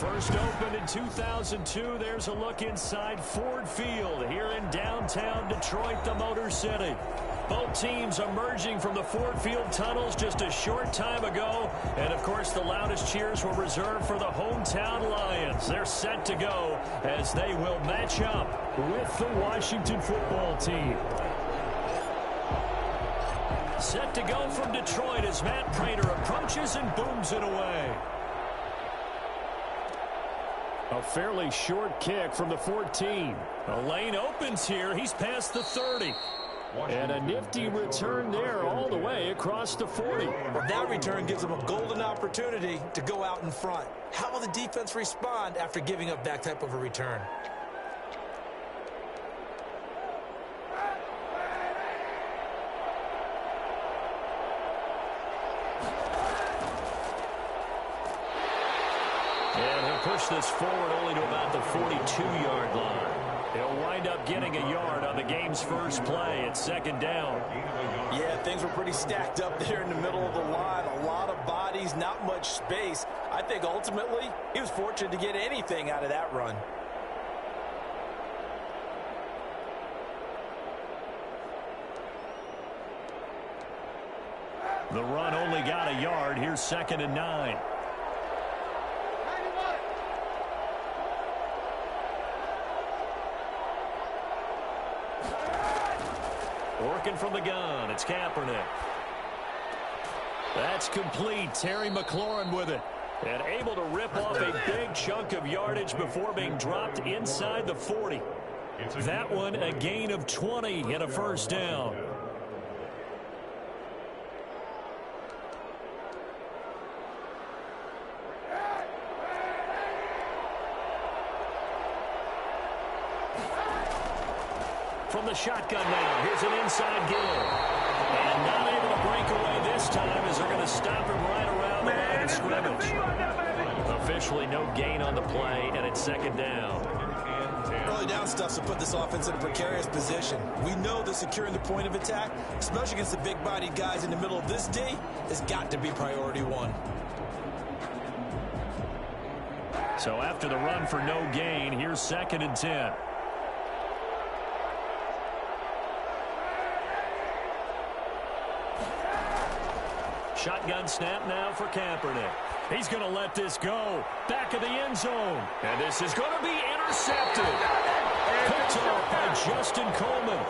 First opened in 2002. There's a look inside Ford Field here in downtown Detroit, the Motor City. Both teams emerging from the Ford Field tunnels just a short time ago. And, of course, the loudest cheers were reserved for the hometown Lions. They're set to go as they will match up with the Washington football team. Set to go from Detroit as Matt Prater approaches and booms it away. A fairly short kick from the 14. A lane opens here. He's past the 30. And a nifty return there all the way across the 40. Well, that return gives them a golden opportunity to go out in front. How will the defense respond after giving up that type of a return? And he'll push this forward only to about the 42-yard line. He'll wind up getting a yard on the game's first play. It's second down. Yeah, things were pretty stacked up there in the middle of the line. A lot of bodies, not much space. I think ultimately he was fortunate to get anything out of that run. The run only got a yard. Here's second and 9. Working from the gun, it's Kaepernick. That's complete. Terry McLaurin with it. And able to rip off a big chunk of yardage before being dropped inside the 40. That one a gain of 20 and a first down. From the shotgun now, here's an inside give. And not able to break away this time as they're going to stop him right around the line of scrimmage. Officially no gain on the play, and it's second down. Early down stuff to put this offense in a precarious position. We know that securing the point of attack, especially against the big-bodied guys in the middle of this D, has got to be priority one. So after the run for no gain, here's second and 10. Shotgun snap now for Kaepernick. He's going to let this go. Back of the end zone. And this is going to be intercepted. Picked off by Justin Coleman.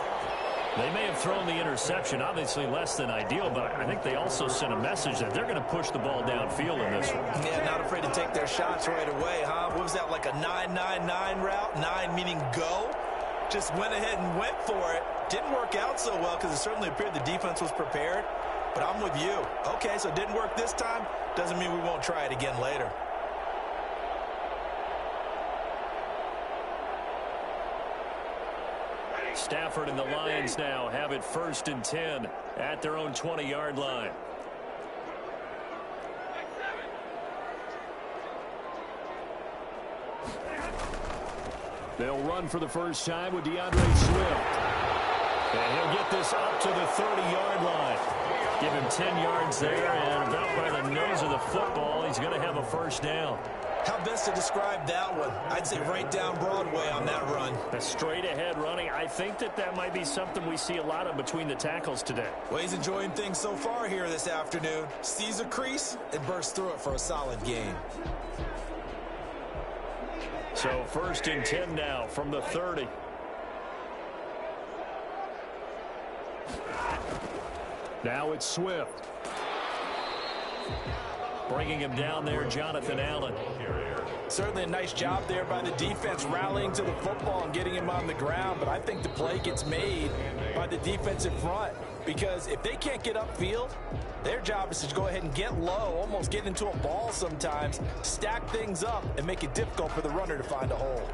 They may have thrown the interception, obviously less than ideal, but I think they also sent a message that they're going to push the ball downfield in this one. Yeah, not afraid to take their shots right away, huh? What was that, like a 9-9-9 route? 9 meaning go? Just went ahead and went for it. Didn't work out so well because it certainly appeared the defense was prepared. But I'm with you. Okay, so it didn't work this time. Doesn't mean we won't try it again later. Stafford and the Lions now have it first and 10 at their own 20-yard line. They'll run for the first time with DeAndre Swift. And he'll get this up to the 30-yard line. Give him 10 yards there, and about by the nose of the football, he's going to have a first down. How best to describe that one? I'd say right down Broadway on that run. A straight-ahead running. I think that might be something we see a lot of between the tackles today. Well, he's enjoying things so far here this afternoon. Sees a crease and bursts through it for a solid gain. So first and 10 now from the 30. Now it's Swift. Bringing him down there, Jonathan Allen. Certainly a nice job there by the defense rallying to the football and getting him on the ground, but I think the play gets made by the defensive front because if they can't get upfield, their job is to go ahead and get low, almost get into a ball sometimes, stack things up, and make it difficult for the runner to find a hole.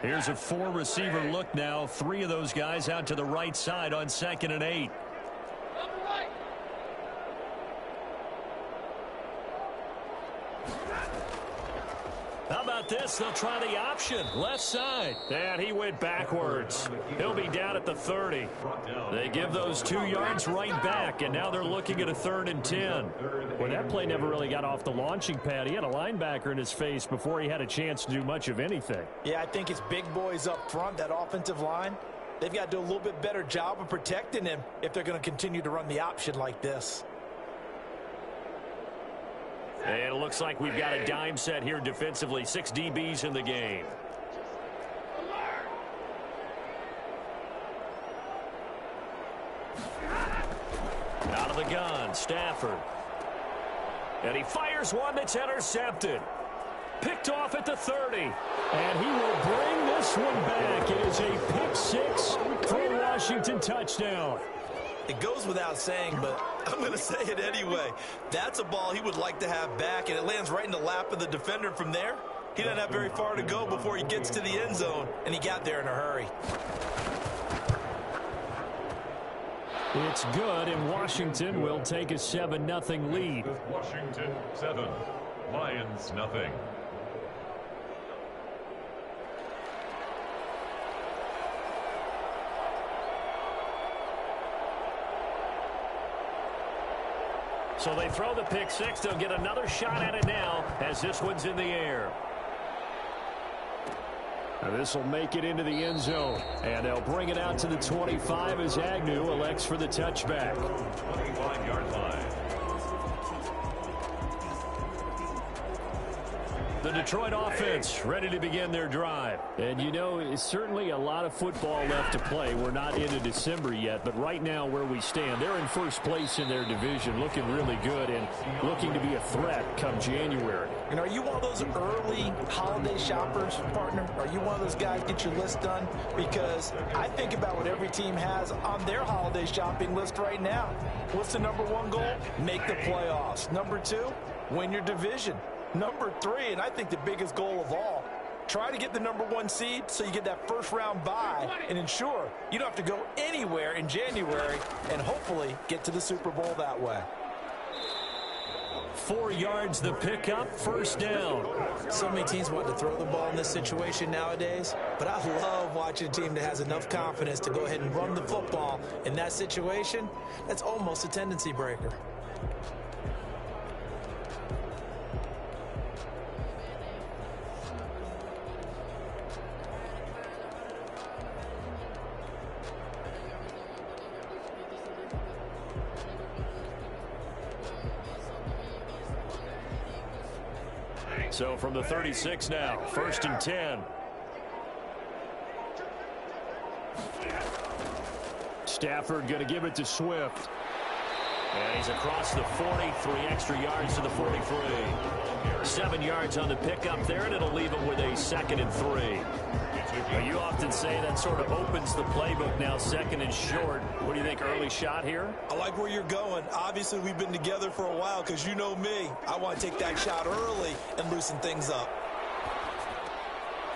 Here's a four-receiver look now. Three of those guys out to the right side on 2nd and 8. this. They'll try the option. Left side. And he went backwards. He'll be down at the 30. They give those 2 yards right back, and now they're looking at a 3rd and 10. Well, that play never really got off the launching pad. He had a linebacker in his face before he had a chance to do much of anything. Yeah, I think it's big boys up front, that offensive line. They've got to do a little bit better job of protecting him if they're going to continue to run the option like this. And it looks like we've got a dime set here defensively. 6 DBs in the game. Out of the gun, Stafford. And he fires one that's intercepted. Picked off at the 30. And he will bring this one back. It is a pick 6 for a Washington touchdown. It goes without saying, but I'm going to say it anyway. That's a ball he would like to have back, and it lands right in the lap of the defender from there. He doesn't have very far to go before he gets to the end zone, and he got there in a hurry. It's good, and Washington will take a 7-0 lead. Washington 7, Lions nothing. So they throw the pick 6. They'll get another shot at it now as this one's in the air. Now this will make it into the end zone. And they'll bring it out to the 25 as Agnew elects for the touchback. 25-yard line. The Detroit offense ready to begin their drive. And, you know, it's certainly a lot of football left to play. We're not into December yet, but right now where we stand, they're in first place in their division, looking really good and looking to be a threat come January. And are you one of those early holiday shoppers, partner? Are you one of those guys get your list done? Because I think about what every team has on their holiday shopping list right now. What's the number 1 goal? Make the playoffs. Number 2, win your division. Number 3, and I think the biggest goal of all, try to get the number 1 seed so you get that first-round bye and ensure you don't have to go anywhere in January and hopefully get to the Super Bowl that way. 4 yards the pickup, first down. So many teams want to throw the ball in this situation nowadays, but I love watching a team that has enough confidence to go ahead and run the football in that situation. That's almost a tendency breaker. So from the 36 now, first and 10. Stafford going to give it to Swift. And he's across the 40, 3 extra yards to the 43. 7 yards on the pickup there, and it'll leave him with a 2nd and 3. Now, you often say that sort of opens the playbook now, 2nd and short. What do you think, early shot here? I like where you're going. Obviously, we've been together for a while because you know me. I want to take that shot early and loosen things up.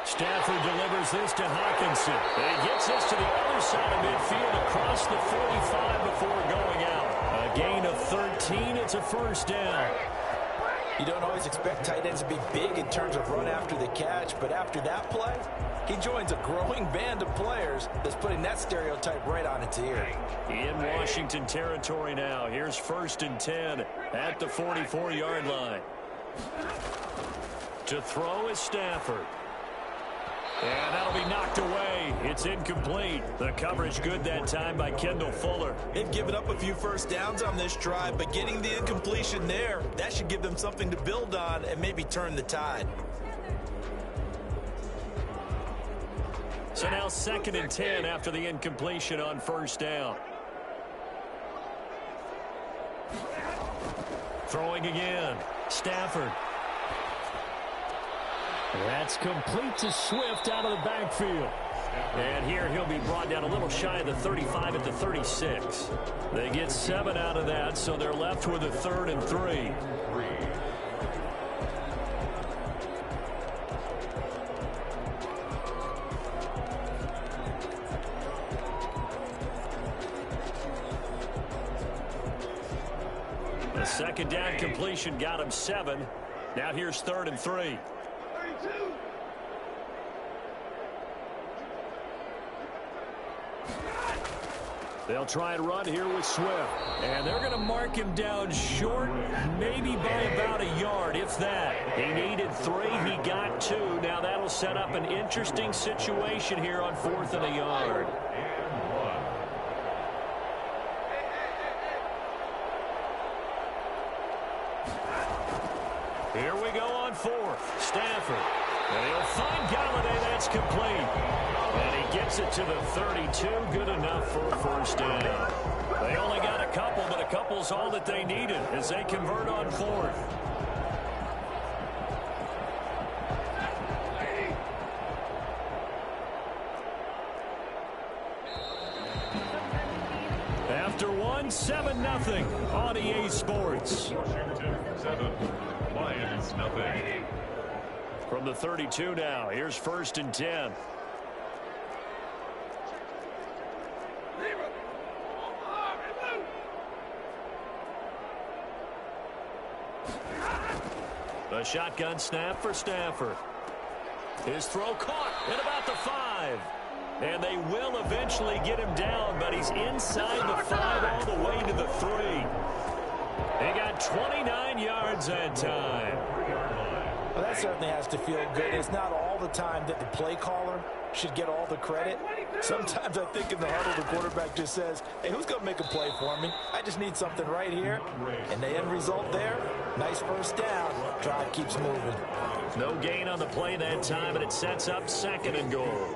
Stafford delivers this to Hawkinson. And he gets this to the other side of midfield across the 45 before going out. A gain of 13. It's a first down. You don't always expect tight ends to be big in terms of run after the catch, but after that play, he joins a growing band of players that's putting that stereotype right on its ear. In Washington territory now. Here's first and 10 at the 44-yard line. To throw is Stafford. And that'll be knocked away. It's incomplete. The coverage good that time by Kendall Fuller. They've given up a few first downs on this drive, but getting the incompletion there, that should give them something to build on and maybe turn the tide. So now 2nd and 10 after the incompletion on first down. Throwing again. Stafford. That's complete to Swift out of the backfield. And here he'll be brought down a little shy of the 35 at the 36. They get 7 out of that, so they're left with a 3rd and 3. The 2nd down completion got him 7. Now here's 3rd and 3. They'll try and run here with Swift. And they're going to mark him down short, maybe by about a yard, if that. He needed 3. He got 2. Now that'll set up an interesting situation here on 4th and a yard. Here we go on 4th. Stafford. And he'll find Galladay. That's complete. And he gets it to the 32. Good enough for a first down. They only got a couple, but a couple's all that they needed as they convert on 4th. After 1, 7-0 on EA Sports. Washington 7, Lions nothing. From the 32 now, here's 1st and 10. The shotgun snap for Stafford. His throw caught at about the 5. And they will eventually get him down, but he's inside the 5 all the way to the 3. He got 29 yards that time. Well, that certainly has to feel good. It's not all the time that the play caller should get all the credit. Sometimes I think in the huddle, the quarterback just says, hey, who's going to make a play for me? I just need something right here. And the end result there, nice first down. Drive keeps moving. No gain on the play that time, and it sets up 2nd and goal.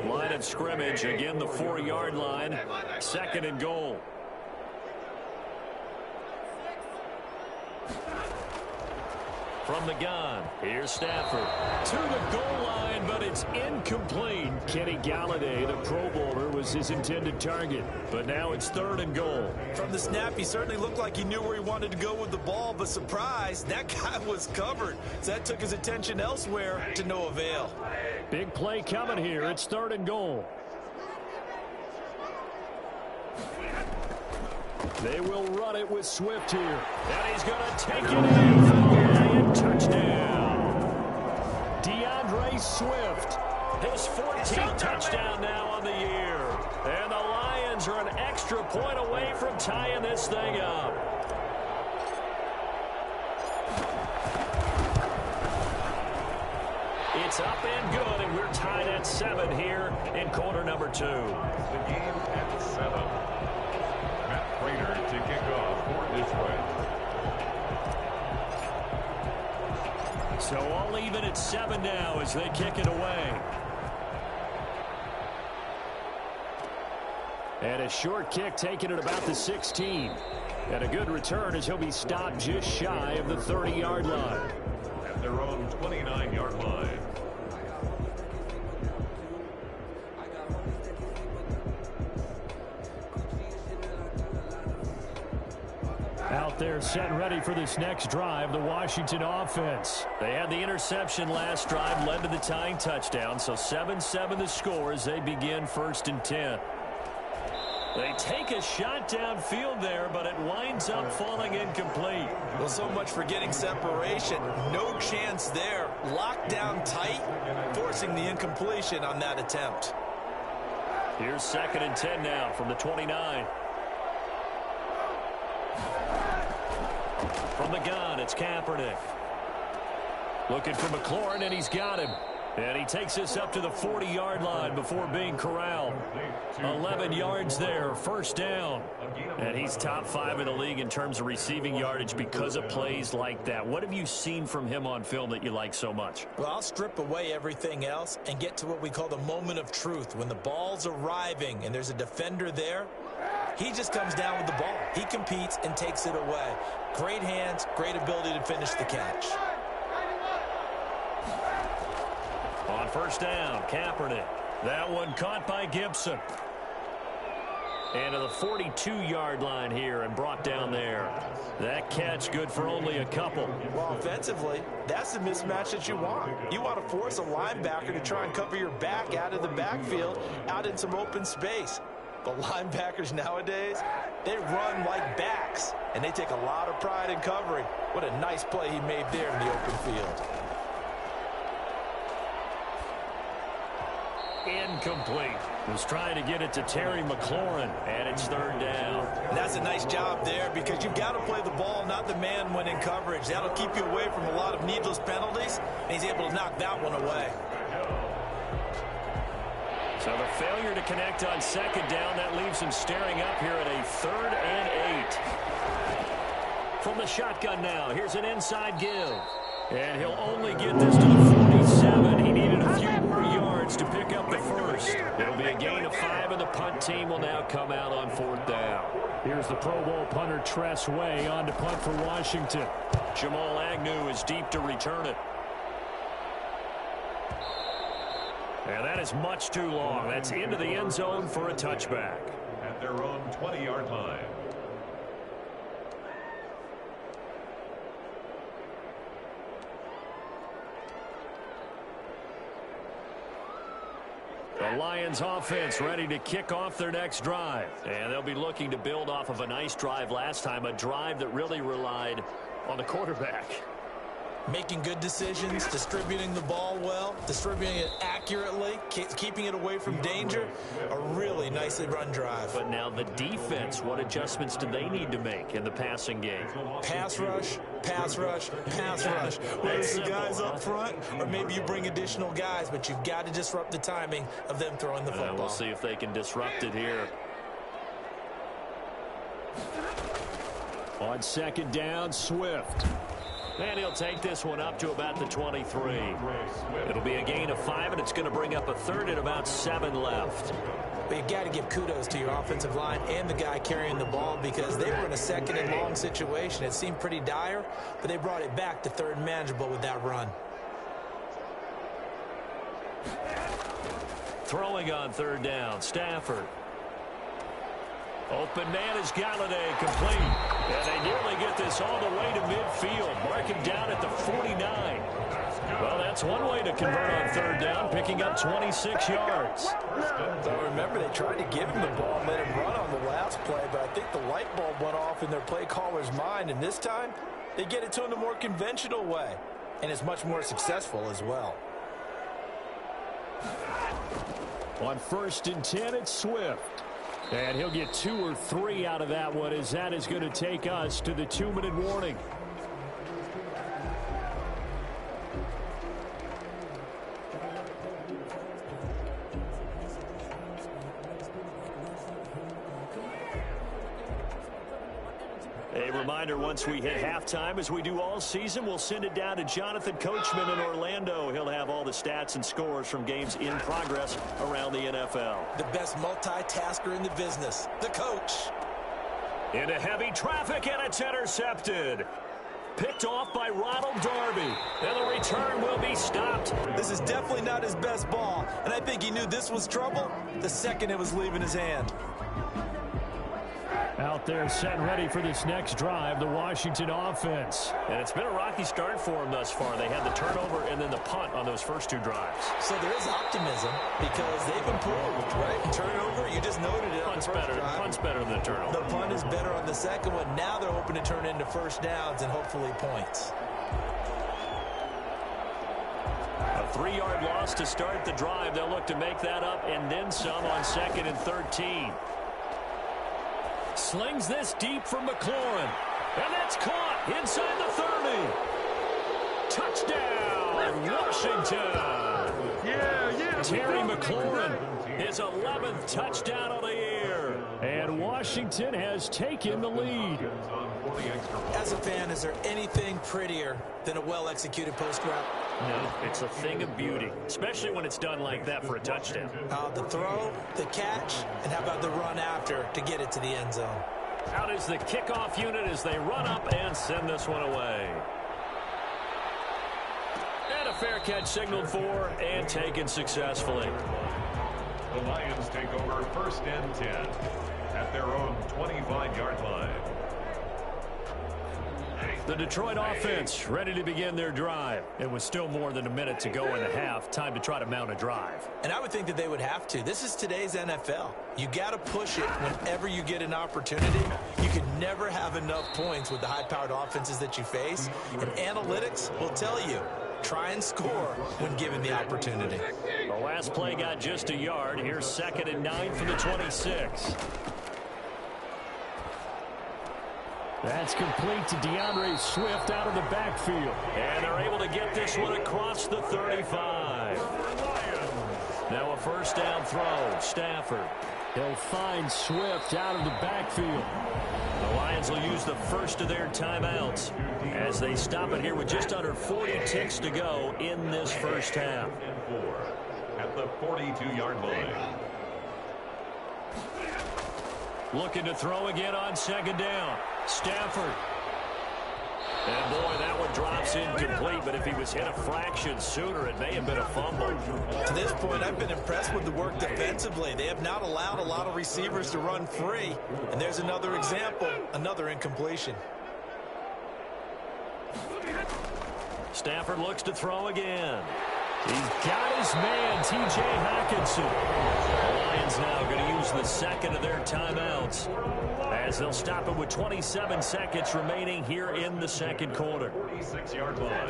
Line of scrimmage, again the 4-yard line. 2nd and goal. From the gun, here's Stafford to the goal line, but it's incomplete. Kenny Galladay, the Pro Bowler, was his intended target, but now it's 3rd and goal. From the snap, he certainly looked like he knew where he wanted to go with the ball, but surprise, that guy was covered. So that took his attention elsewhere to no avail. Big play coming here. It's 3rd and goal. They will run it with Swift here. And he's going to take it in for the Lion touchdown. DeAndre Swift, his 14th touchdown now on the year. And the Lions are an extra point away from tying this thing up. It's up and good, and we're tied at 7 here in quarter number 2. The game at 7. Prater to kick off for Israel. So all even at 7 now as they kick it away. And a short kick taken at about the 16. And a good return as he'll be stopped just shy of the 30-yard line. At their own 29-yard line. Out there set and ready for this next drive, the Washington offense. They had the interception last drive, led to the tying touchdown, so 7-7 the score as they begin 1st and 10. They take a shot downfield there, but it winds up falling incomplete. Well, so much for getting separation. No chance there. Locked down tight, forcing the incompletion on that attempt. Here's 2nd and 10 now from the 29. From the gun, it's Kaepernick. Looking for McLaurin, and he's got him. And he takes this up to the 40-yard line before being corralled. 11 yards there, 1st down. And he's top 5 in the league in terms of receiving yardage because of plays like that. What have you seen from him on film that you like so much? Well, I'll strip away everything else and get to what we call the moment of truth. When the ball's arriving and there's a defender there, he just comes down with the ball. He competes and takes it away. Great hands, great ability to finish the catch. On 1st down, Kaepernick. That one caught by Gibson. And to the 42-yard line here and brought down there. That catch good for only a couple. Well, offensively, that's the mismatch that you want. You want to force a linebacker to try and cover your back out of the backfield, out in some open space. But linebackers nowadays, they run like backs, and they take a lot of pride in covering. What a nice play he made there in the open field. incomplete. Was trying to get it to Terry McLaurin, and it's third down. And that's a nice job there because you've got to play the ball, not the man when in coverage. That'll keep you away from a lot of needless penalties, and he's able to knock that one away. So the failure to connect on second down, that leaves him staring up here at a 3rd and 8. From the shotgun now, here's an inside give. And he'll only get this to the 47. He needed a few more yards to pick up the first. It'll be a gain of 5, and the punt team will now come out on 4th down. Here's the Pro Bowl punter Tress Way on to punt for Washington. Jamal Agnew is deep to return it. And that is much too long. That's into the end zone for a touchback. At their own 20-yard line. The Lions offense ready to kick off their next drive. And they'll be looking to build off of a nice drive last time, a drive that really relied on the quarterback. Making good decisions, distributing the ball well, distributing it accurately, keeping it away from danger. A really nicely run drive. But now the defense, what adjustments do they need to make in the passing game? Pass rush, pass rush, pass rush. Whether it's the guys up front or maybe you bring additional guys, but you've got to disrupt the timing of them throwing the football. We'll see if they can disrupt it here. On second down, Swift. And he'll take this one up to about the 23. It'll be a gain of 5, and it's going to bring up a 3rd and about 7 left. But you've got to give kudos to your offensive line and the guy carrying the ball because they were in a 2nd and long situation. It seemed pretty dire, but they brought it back to 3rd and manageable with that run. Throwing on 3rd down, Stafford. Open man is Galladay, complete. And they nearly get this all the way to midfield. Mark him down at the 49. Well, that's one way to convert on 3rd down, picking up 26 yards. So remember, they tried to give him the ball and let him run on the last play, but I think the light bulb went off in their play caller's mind, and this time they get it to him the more conventional way, and it's much more successful as well. On 1st and 10, it's Swift. And he'll get 2 or 3 out of that one, as that is going to take us to the 2-minute warning. A reminder, once we hit halftime, as we do all season, we'll send it down to Jonathan Coachman in Orlando. He'll have all the stats and scores from games in progress around the NFL. The best multitasker in the business, the coach. Into heavy traffic, and it's intercepted. Picked off by Ronald Darby. And the return will be stopped. This is definitely not his best ball, and I think he knew this was trouble the second it was leaving his hand. Out there set and ready for this next drive, the Washington offense. And it's been a rocky start for them thus far. They had the turnover and then the punt on those first 2 drives. So there is optimism because they've improved, right? And turnover, you just noted it. Punt's better than the turnover. The punt is better on the second one. Now they're hoping to turn into 1st downs and hopefully points. A 3-yard loss to start the drive. They'll look to make that up and then some on 2nd and 13. Slings this deep from McLaurin. And that's caught inside the 30. Touchdown, Washington. Terry McLaurin, his 11th touchdown of the year. And Washington has taken the lead. As a fan, is there anything prettier than a well-executed post route? No, it's a thing of beauty, especially when it's done like that for a touchdown. The throw, the catch, and how about the run after to get it to the end zone? Out is the kickoff unit as they run up and send this one away. And a fair catch signaled for and taken successfully. The Lions take over 1st and 10 at their own 25-yard line. The Detroit offense ready to begin their drive. It was still more than a minute to go in the half. Time to try to mount a drive. And I would think that they would have to. This is today's NFL. You got to push it whenever you get an opportunity. You can never have enough points with the high-powered offenses that you face. And analytics will tell you Try and score when given the opportunity. The last play got just a yard. Here's 2nd and 9 from the 26. That's complete to DeAndre Swift out of the backfield. And they're able to get this one across the 35. Now a first down throw. Stafford. He'll find Swift out of the backfield. The Lions will use the first of their timeouts as they stop it here with just under 40 ticks to go in this first half. At the 42-yard line. Looking to throw again on 2nd down. Stafford. And boy, that one drops incomplete, but if he was hit a fraction sooner, it may have been a fumble. To this point, I've been impressed with the work defensively. They have not allowed a lot of receivers to run free. And there's another example, another incompletion. Stafford looks to throw again. He's got his man, T.J. Hockenson. The Lions now going to use the second of their timeouts as they'll stop it with 27 seconds remaining here in the second quarter. 46-yard line.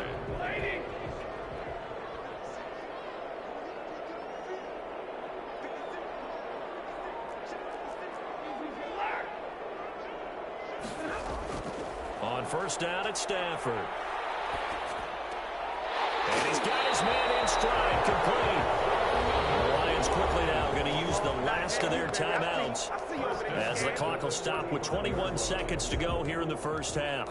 On first down, it's Stafford. And he's got his man in stride, complete. The Lions quickly now going to use the last of their timeouts as the clock will stop with 21 seconds to go here in the first half.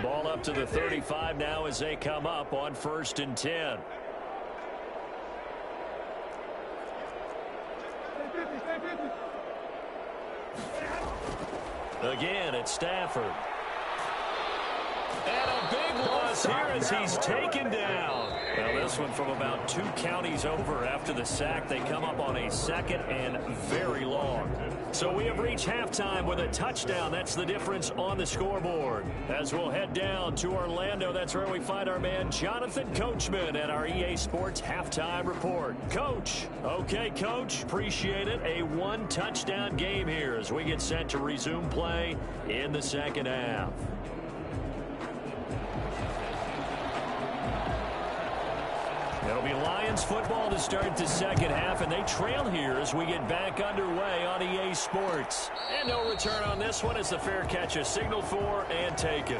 Ball up to the 35 now as they come up on 1st and 10. Again, it's Stafford. And a big loss here as he's taken down. Well, this one from about 2 counties over after the sack. They come up on a 2nd and very long. So we have reached halftime with a touchdown. That's the difference on the scoreboard. As we'll head down to Orlando, that's where we find our man Jonathan Coachman at our EA Sports Halftime Report. Coach. Okay, Coach. Appreciate it. A 1-touchdown game here as we get set to resume play in the second half. It'll be Lions football to start the second half, and they trail here as we get back underway on EA Sports. And no return on this one as the fair catch is signaled for and taken.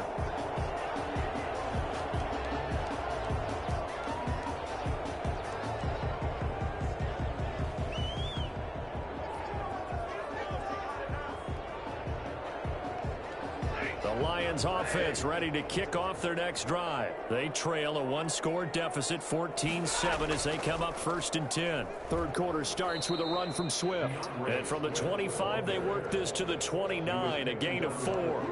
The Lions offense ready to kick off their next drive. They trail a 1-score deficit, 14-7 as they come up 1st and 10. Third quarter starts with a run from Swift. And from the 25, they work this to the 29, a gain of 4.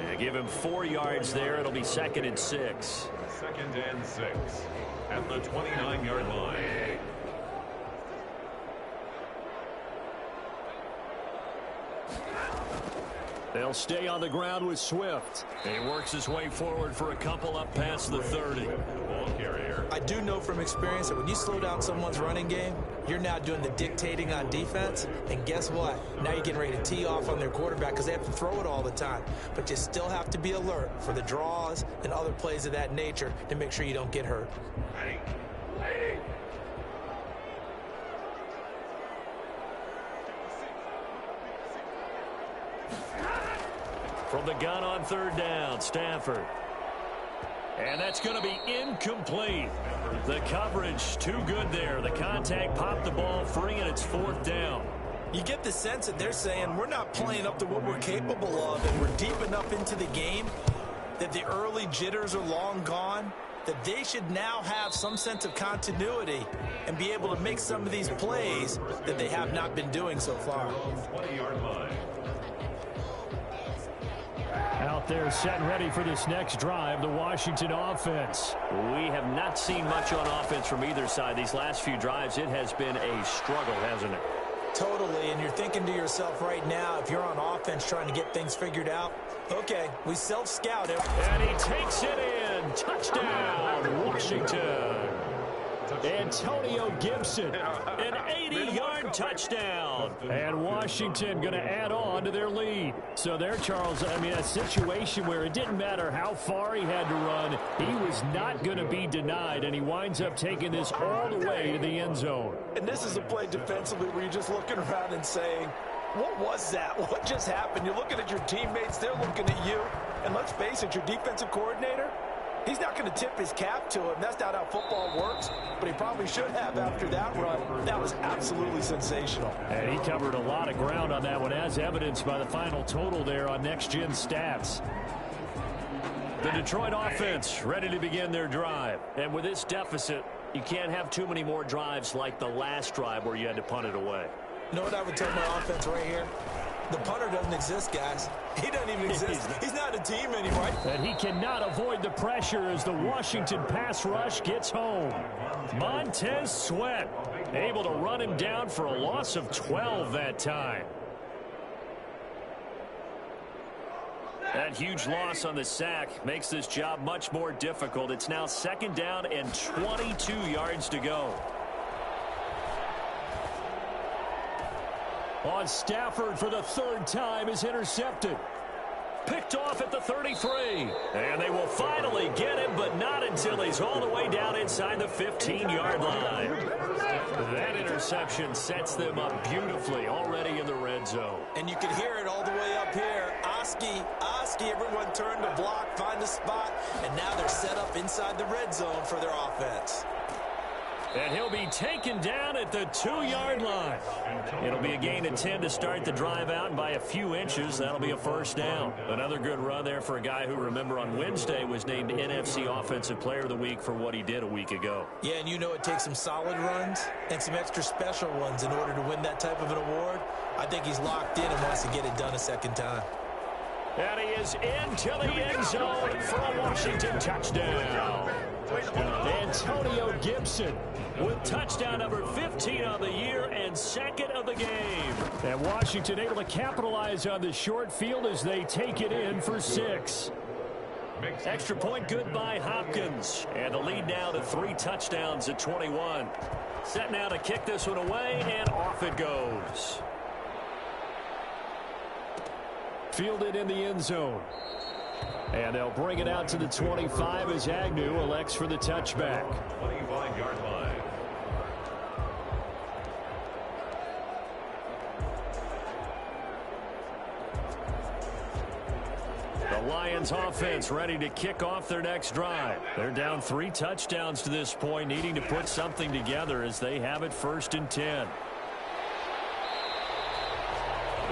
They give him 4 yards there. It'll be 2nd and 6. 2nd and 6 at the 29-yard line. They'll stay on the ground with Swift. He works his way forward for a couple up past the 30. Ball carrier. I do know from experience that when you slow down someone's running game, you're now doing the dictating on defense. And guess what? Now you're getting ready to tee off on their quarterback because they have to throw it all the time. But you still have to be alert for the draws and other plays of that nature to make sure you don't get hurt. From the gun on 3rd down, Stafford. And that's going to be incomplete. The coverage too good there. The contact popped the ball free, and it's 4th down. You get the sense that they're saying we're not playing up to what we're capable of, and we're deep enough into the game that the early jitters are long gone, that they should now have some sense of continuity and be able to make some of these plays that they have not been doing so far. 20-yard line. Out there set and ready for this next drive, the Washington offense. We have not seen much on offense from either side. These last few drives, it has been a struggle, hasn't it? Totally, and you're thinking to yourself right now, if you're on offense trying to get things figured out, okay, we self-scout it. And he takes it in. Touchdown, Washington. Antonio Gibson, an 80-yard touchdown. And Washington going to add on to their lead. So there, Charles, I mean, a situation where it didn't matter how far he had to run, he was not going to be denied, and he winds up taking this all the way to the end zone. And this is a play defensively where you're just looking around and saying, what was that? What just happened? You're looking at your teammates, they're looking at you. And let's face it, your defensive coordinator, he's not going to tip his cap to him. That's not how football works, but he probably should have after that run. That was absolutely sensational. And he covered a lot of ground on that one, as evidenced by the final total there on Next Gen Stats. The Detroit offense ready to begin their drive. And with this deficit, you can't have too many more drives like the last drive where you had to punt it away. You know what I would tell my offense right here? The punter doesn't exist, guys. He doesn't even exist. He's not a team anymore. And he cannot avoid the pressure as the Washington pass rush gets home. Montez Sweat able to run him down for a loss of 12 that time. That huge loss on the sack makes this job much more difficult. It's now 2nd down and 22 yards to go. On Stafford for the 3rd time is intercepted. Picked off at the 33. And they will finally get him, but not until he's all the way down inside the 15-yard line. That interception sets them up beautifully already in the red zone. And you can hear it all the way up here. Oski, everyone turned to block, find a spot, and now they're set up inside the red zone for their offense. And he'll be taken down at the 2-yard line. It'll be a gain of 10 to start the drive out, and by a few inches, that'll be a 1st down. Another good run there for a guy who, remember, on Wednesday was named NFC Offensive Player of the Week for what he did a week ago. Yeah, and you know it takes some solid runs and some extra special ones in order to win that type of an award. I think he's locked in and wants to get it done a 2nd time. And he is into the end zone for a Washington touchdown. Antonio Gibson with touchdown number 15 on the year and 2nd of the game. And Washington able to capitalize on the short field as they take it in for 6. Extra point good by Hopkins. And the lead now to 3 touchdowns at 21. Set now to kick this one away, and off it goes. Fielded in the end zone. And they'll bring it out to the 25 as Agnew elects for the touchback. 25-yard line. The Lions offense ready to kick off their next drive. They're down 3 touchdowns to this point, needing to put something together as they have it 1st and 10.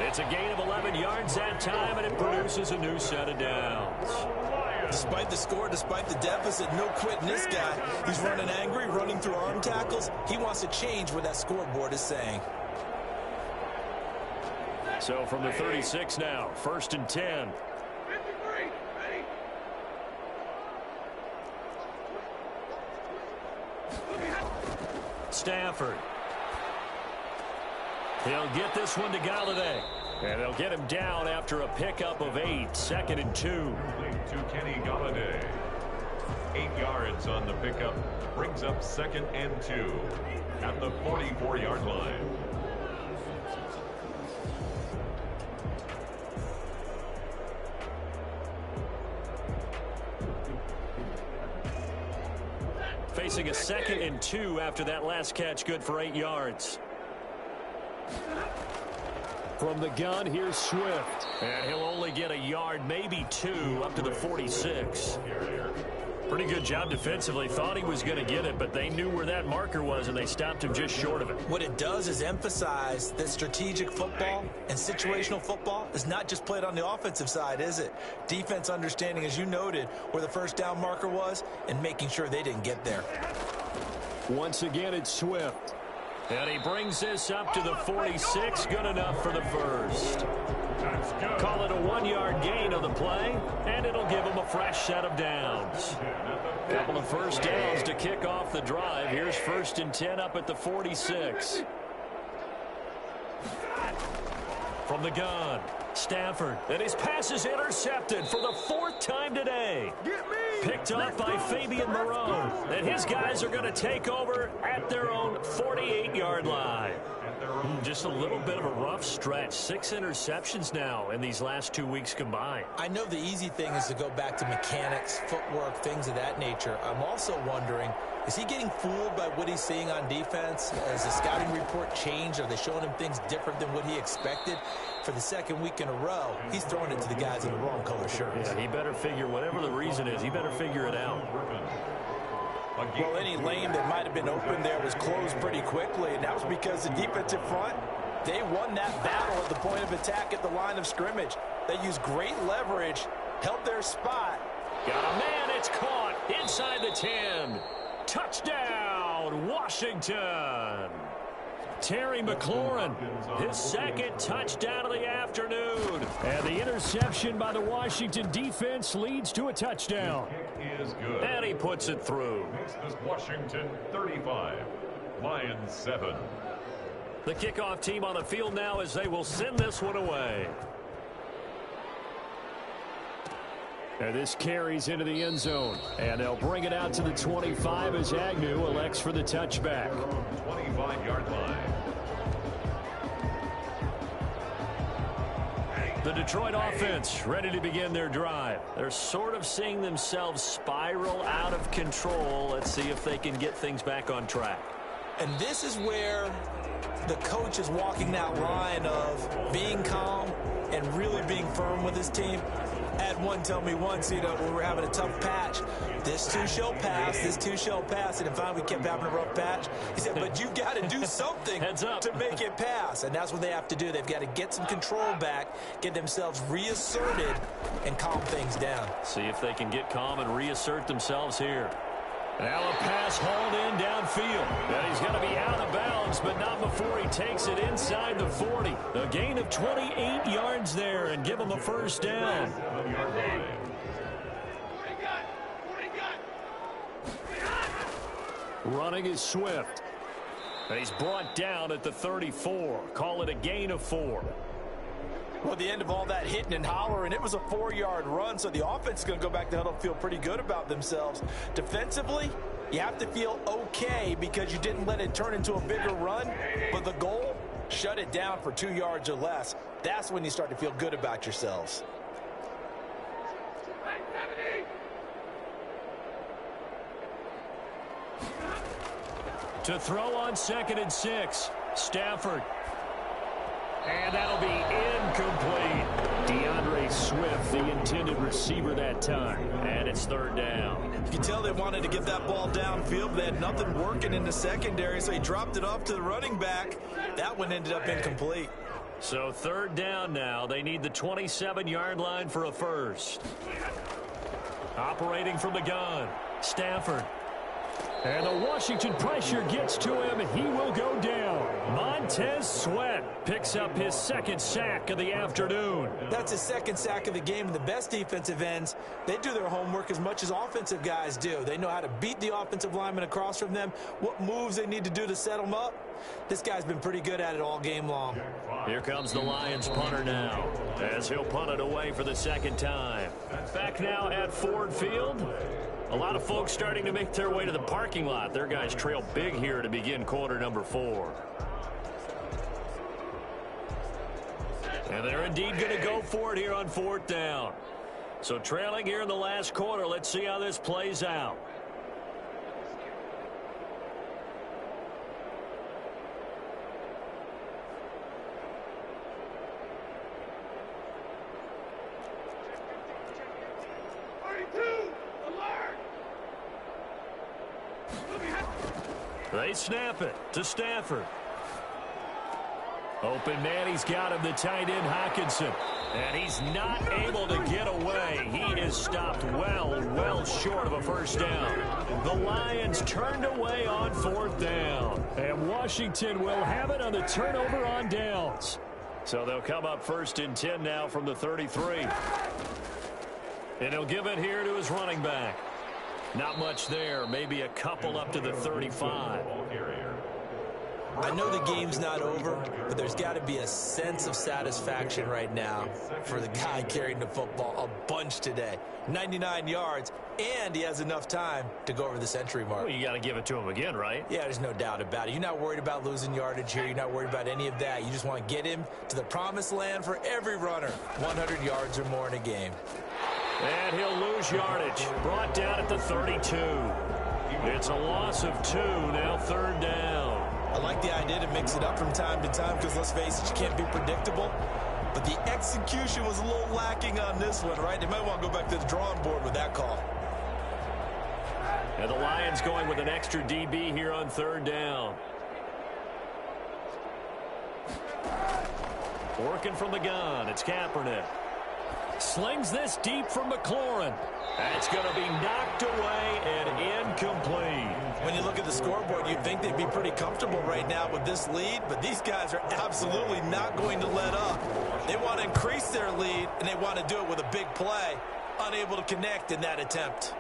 It's a gain of 11 yards that time, and it produces a new set of downs. Despite the score, despite the deficit, no quitting this guy. He's running angry, running through arm tackles. He wants to change what that scoreboard is saying. So from the 36 now, 1st and 10. Stafford. He'll get this one to Galladay. And they'll get him down after a pickup of 8. 2nd and 2. To Kenny Galladay. 8 yards on the pickup. Brings up 2nd and 2 at the 44-yard line. Facing a 2nd and 2 after that last catch, good for 8 yards. From the gun, here's Swift. And he'll only get a yard, maybe 2, up to the 46. Pretty good job defensively. Thought he was going to get it, but they knew where that marker was, and they stopped him just short of it. What it does is emphasize that strategic football and situational football is not just played on the offensive side, is it? Defense understanding, as you noted, where the 1st down marker was and making sure they didn't get there. Once again, it's Swift. And he brings this up to the 46. Good enough for the 1st. Call it a 1-yard gain of the play, and it'll give him a fresh set of downs. Couple of 1st downs to kick off the drive. Here's 1st and 10 up at the 46. From the gun, Stafford. And his pass is intercepted for the 4th time today. picked off by Fabian Moreau. And his guys are going to take over at their own 48-yard line. Just a little bit of a rough stretch. 6 interceptions now in these last 2 weeks combined. I know the easy thing is to go back to mechanics, footwork, things of that nature. I'm also wondering, is he getting fooled by what he's seeing on defense? Has the scouting report changed? Are they showing him things different than what he expected? For the second week in a row, he's throwing it to the guys in the wrong color shirts. Yeah, he better figure, whatever the reason is, he better figure it out. Well, any lane that might have been open there was closed pretty quickly, and that was because the defensive front, they won that battle at the point of attack at the line of scrimmage. They used great leverage, held their spot. Got a man, it's caught inside the 10. Touchdown, Washington. Terry McLaurin, his second touchdown of the afternoon. And the interception by the Washington defense leads to a touchdown. Is good. And he puts it through. Makes this Washington 35, Lions 7. The kickoff team on the field now as they will send this one away. And this carries into the end zone. And they'll bring it out to the 25 as Agnew elects for the touchback. 25-yard line. The Detroit offense ready to begin their drive. They're sort of seeing themselves spiral out of control. Let's see if they can get things back on track. And this is where the coach is walking that line of being calm and really being firm with his team. I had one tell me once, when we were having a tough patch, this too shall pass, this too shall pass. And finally we kept having a rough patch. He said, but you've got to do something to make it pass. And that's what they have to do. They've got to get some control back, get themselves reasserted, and calm things down. See if they can get calm and reassert themselves here. Now a pass hauled in downfield. And he's going to be out of bounds, but not before he takes it inside the 40. A gain of 28 yards there and give him a first down. Running is Swift. He's brought down at the 34. Call it a gain of 4. Well, the end of all that hitting and hollering, it was a 4-yard run, so the offense is going to go back to huddle, feel pretty good about themselves. Defensively, you have to feel okay because you didn't let it turn into a bigger run, but the goal, shut it down for 2 yards or less. That's when you start to feel good about yourselves. To throw on 2nd and 6, Stafford. And that'll be incomplete. DeAndre Swift, the intended receiver that time. And it's 3rd down. You can tell they wanted to get that ball downfield, but they had nothing working in the secondary, so he dropped it off to the running back. That one ended up incomplete. So 3rd down now. They need the 27-yard line for a first. Operating from the gun, Stafford. And the Washington pressure gets to him, and he will go down. Montez Sweat picks up his 2nd sack of the afternoon. That's his 2nd sack of the game, and the best defensive ends, they do their homework as much as offensive guys do. They know how to beat the offensive lineman across from them, what moves they need to do to set them up. This guy's been pretty good at it all game long. Here comes the Lions punter now, as he'll punt it away for the 2nd time. Back now at Ford Field. A lot of folks starting to make their way to the parking lot. Their guys trail big here to begin quarter number 4. And they're indeed going to go for it here on 4th down. So trailing here in the last quarter. Let's see how this plays out. They snap it to Stafford. Open man, he's got him, the tight end Hockenson. And he's not able to get away. He is stopped well short of a first down. The Lions turned away on 4th down. And Washington will have it on the turnover on downs. So they'll come up 1st and 10 now from the 33. And he'll give it here to his running back. Not much there. Maybe a couple up to the 35. I know the game's not over, but there's got to be a sense of satisfaction right now for the guy carrying the football a bunch today. 99 yards, and he has enough time to go over the century mark. Well, you got to give it to him again, right? Yeah, there's no doubt about it. You're not worried about losing yardage here. You're not worried about any of that. You just want to get him to the promised land for every runner. 100 yards or more in a game. And he'll lose yardage. Brought down at the 32. It's a loss of 2, now 3rd down. I like the idea to mix it up from time to time because, let's face it, you can't be predictable. But the execution was a little lacking on this one, right? They might want to go back to the drawing board with that call. And the Lions going with an extra DB here on 3rd down. Working from the gun, it's Kaepernick. Slings this deep from McLaurin. That's going to be knocked away and incomplete. When you look at the scoreboard, you'd think they'd be pretty comfortable right now with this lead, but these guys are absolutely not going to let up. They want to increase their lead, and they want to do it with a big play. Unable to connect in that attempt.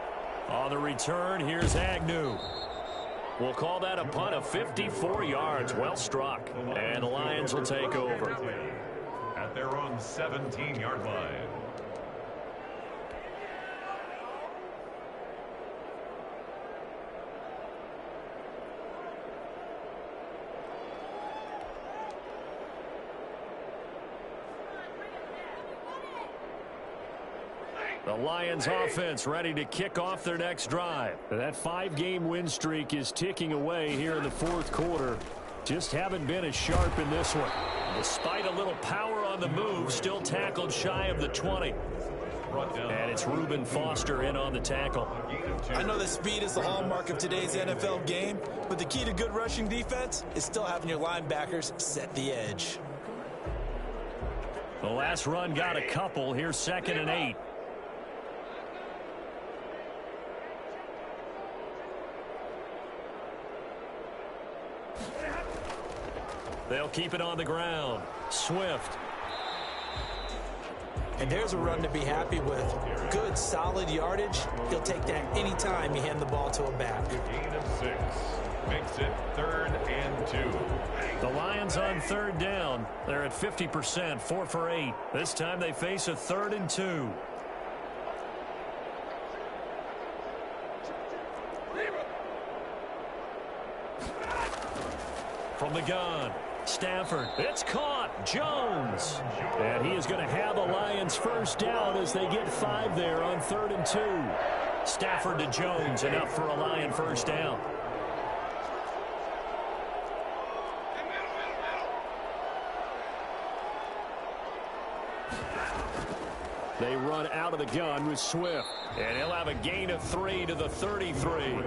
On the return, here's Agnew. We'll call that a punt of 54 yards. Well struck. And the Lions will take over. At their own 17-yard line. The Lions offense ready to kick off their next drive. That 5-game win streak is ticking away here in the 4th quarter. Just haven't been as sharp in this one. Despite a little power on the move, still tackled shy of the 20. And it's Reuben Foster in on the tackle. I know that speed is the hallmark of today's NFL game, but the key to good rushing defense is still having your linebackers set the edge. The last run got a couple. Here's 2nd and 8. They'll keep it on the ground. Swift. And there's a run to be happy with. Good, solid yardage. He'll take that anytime you hand the ball to a back. Gain of 6. Makes it 3rd and 2. The Lions on 3rd down. They're at 50%, 4 for 8. This time they face a 3rd and 2. From the gun. Stafford. It's caught. Jones. And he is going to have the Lions first down as they get 5 there on 3rd and 2. Stafford to Jones, enough for a Lion first down. They run out of the gun with Swift. And he'll have a gain of 3 to the 33.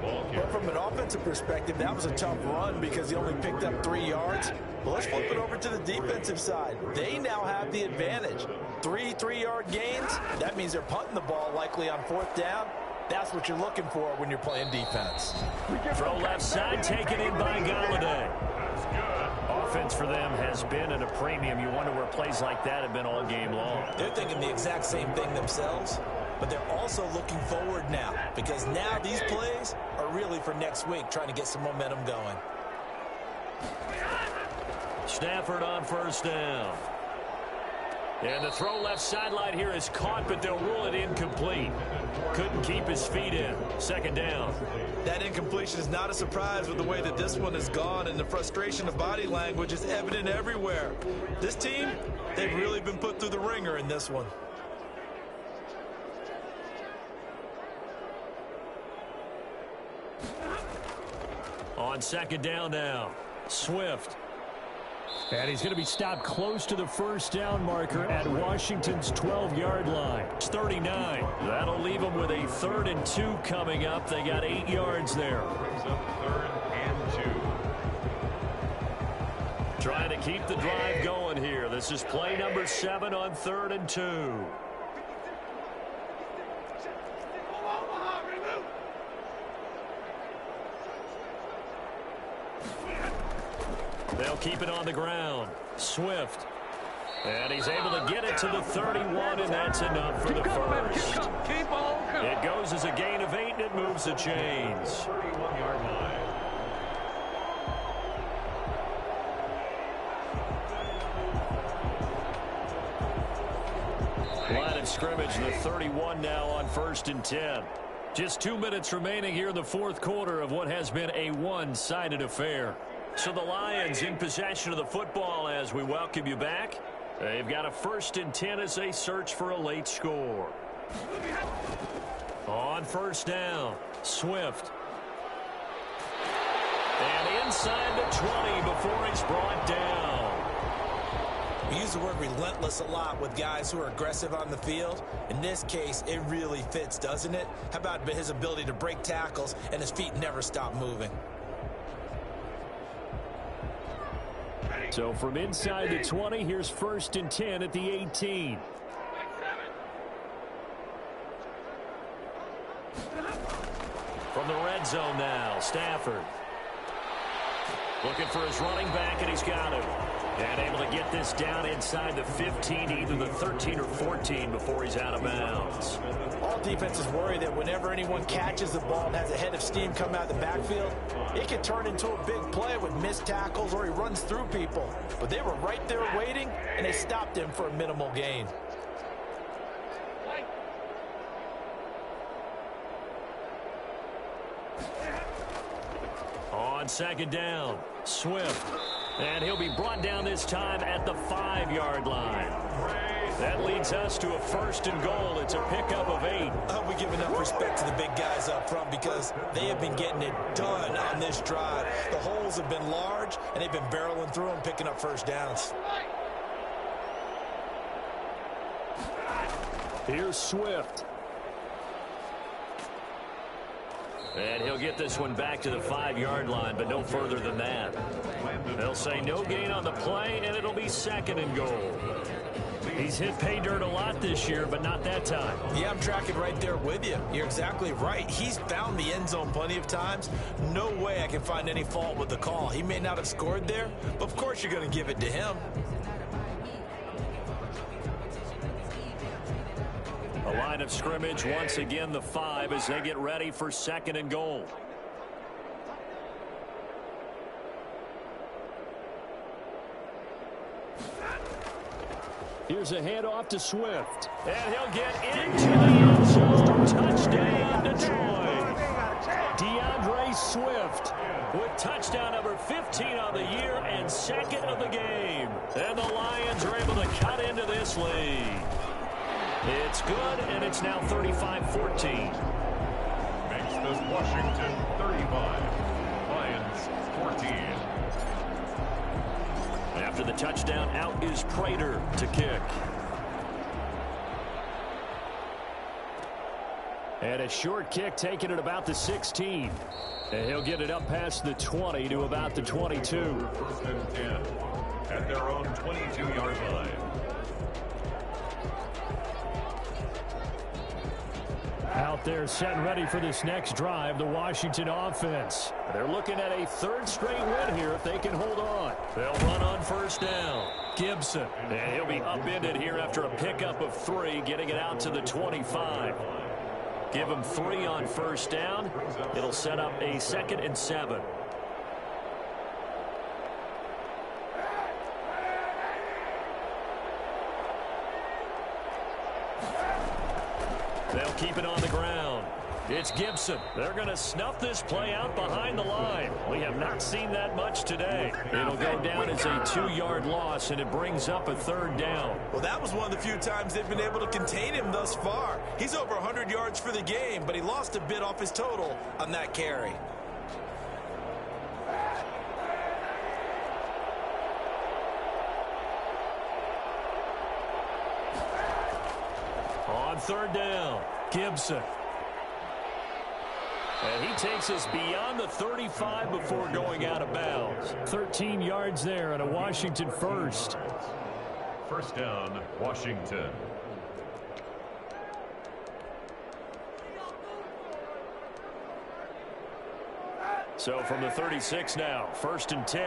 But from an offensive perspective, that was a tough run because he only picked up 3 yards. Well, let's flip it over to the defensive side. They now have the advantage. 3 3-yard gains. That means they're punting the ball likely on 4th down. That's what you're looking for when you're playing defense. Throw left side, taken in by Galladay. Offense for them has been at a premium. You wonder where plays like that have been all game long. They're thinking the exact same thing themselves, but they're also looking forward now because now these plays are really for next week, trying to get some momentum going. Stafford on first down. And the throw left sideline here is caught, but they'll rule it incomplete. Couldn't keep his feet in. 2nd down. That incompletion is not a surprise with the way that this one has gone, and the frustration of body language is evident everywhere. This team, they've really been put through the ringer in this one. On 2nd down now. Swift. And he's going to be stopped close to the first down marker at Washington's 12-yard line. It's 39. That'll leave them with a 3rd and 2 coming up. They got 8 yards there. Brings up 3rd and 2. Trying to keep the drive going here. This is play number 7 on 3rd and 2. They'll keep it on the ground. Swift. And he's able to get it to the 31, and that's enough for the first. It goes as a gain of 8, and it moves the chains. 31-yard line. scrimmage, the 31 now on 1st and 10. Just 2 minutes remaining here in the fourth quarter of what has been a one-sided affair. So the Lions in possession of the football as we welcome you back. They've got a 1st and 10 as they search for a late score. On 1st down, Swift. And inside the 20 before he's brought down. We use the word relentless a lot with guys who are aggressive on the field. In this case, it really fits, doesn't it? How about his ability to break tackles and his feet never stop moving? So from inside the 20, here's 1st and 10 at the 18. From the red zone now, Stafford. Looking for his running back, and he's got him. And able to get this down inside the 15 to either the 13 or 14 before he's out of bounds. All defenses worry that whenever anyone catches the ball and has a head of steam come out of the backfield, it can turn into a big play with missed tackles or he runs through people. But they were right there waiting, and they stopped him for a minimal gain. On 2nd down, Swift. And he'll be brought down this time at the 5-yard line. That leads us to a 1st and goal. It's a pickup of 8. I hope we give enough respect to the big guys up front because they have been getting it done on this drive. The holes have been large, and they've been barreling through them, picking up 1st downs. Here's Swift. And he'll get this one back to the 5-yard line, but no further than that. They'll say no gain on the play, and it'll be 2nd and goal. He's hit pay dirt a lot this year, but not that time. Yeah, I'm tracking right there with you. You're exactly right. He's found the end zone plenty of times. No way I can find any fault with the call. He may not have scored there, but of course you're going to give it to him. A line of scrimmage, once again the 5 as they get ready for 2nd and goal. Here's a handoff to Swift. And he'll get into the end zone. Touchdown, Detroit. DeAndre Swift with touchdown number 15 on the year and 2nd of the game. And the Lions are able to cut into this lead. It's good, and it's now 35-14. Makes this Washington 35, Lions 14. After the touchdown, out is Prater to kick. And a short kick taken at about the 16. And he'll get it up past the 20 to about the 22. 1st and 10 at their own 22-yard line. Out there set and ready for this next drive, the Washington offense. They're looking at a 3rd straight win here if they can hold on. They'll run on 1st down. Gibson. And he'll be upended here after a pickup of 3, getting it out to the 25. Give him 3 on 1st down. It'll set up a 2nd and 7. They'll keep it on the ground. It's Gibson. They're going to snuff this play out behind the line. We have not seen that much today. It'll go down as a 2-yard loss, and it brings up a 3rd down. Well, that was one of the few times they've been able to contain him thus far. He's over 100 yards for the game, but he lost a bit off his total on that carry. On 3rd down, Gibson. And he takes us beyond the 35 before going out of bounds. 13 yards there and a Washington 1st. 1st down, Washington. So from the 36 now, 1st and 10.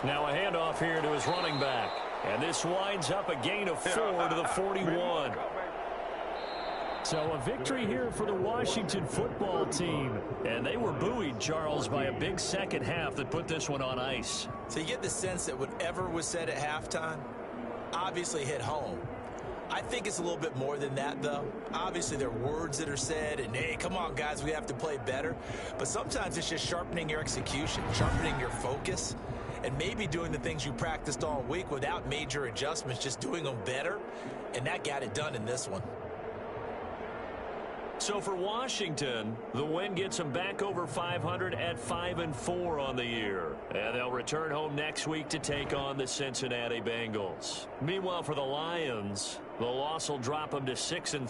Now a handoff here to his running back. And this winds up a gain of 4 to the 41. So a victory here for the Washington football team. And they were buoyed, Charles, by a big second half that put this one on ice. So you get the sense that whatever was said at halftime, obviously hit home. I think it's a little bit more than that, though. Obviously, there are words that are said, and, hey, come on, guys, we have to play better. But sometimes it's just sharpening your execution, sharpening your focus, and maybe doing the things you practiced all week without major adjustments, just doing them better, and that got it done in this one. So for Washington, the win gets them back over 500 at 5-4 on the year. And they'll return home next week to take on the Cincinnati Bengals. Meanwhile, for the Lions, the loss will drop them to 6-3.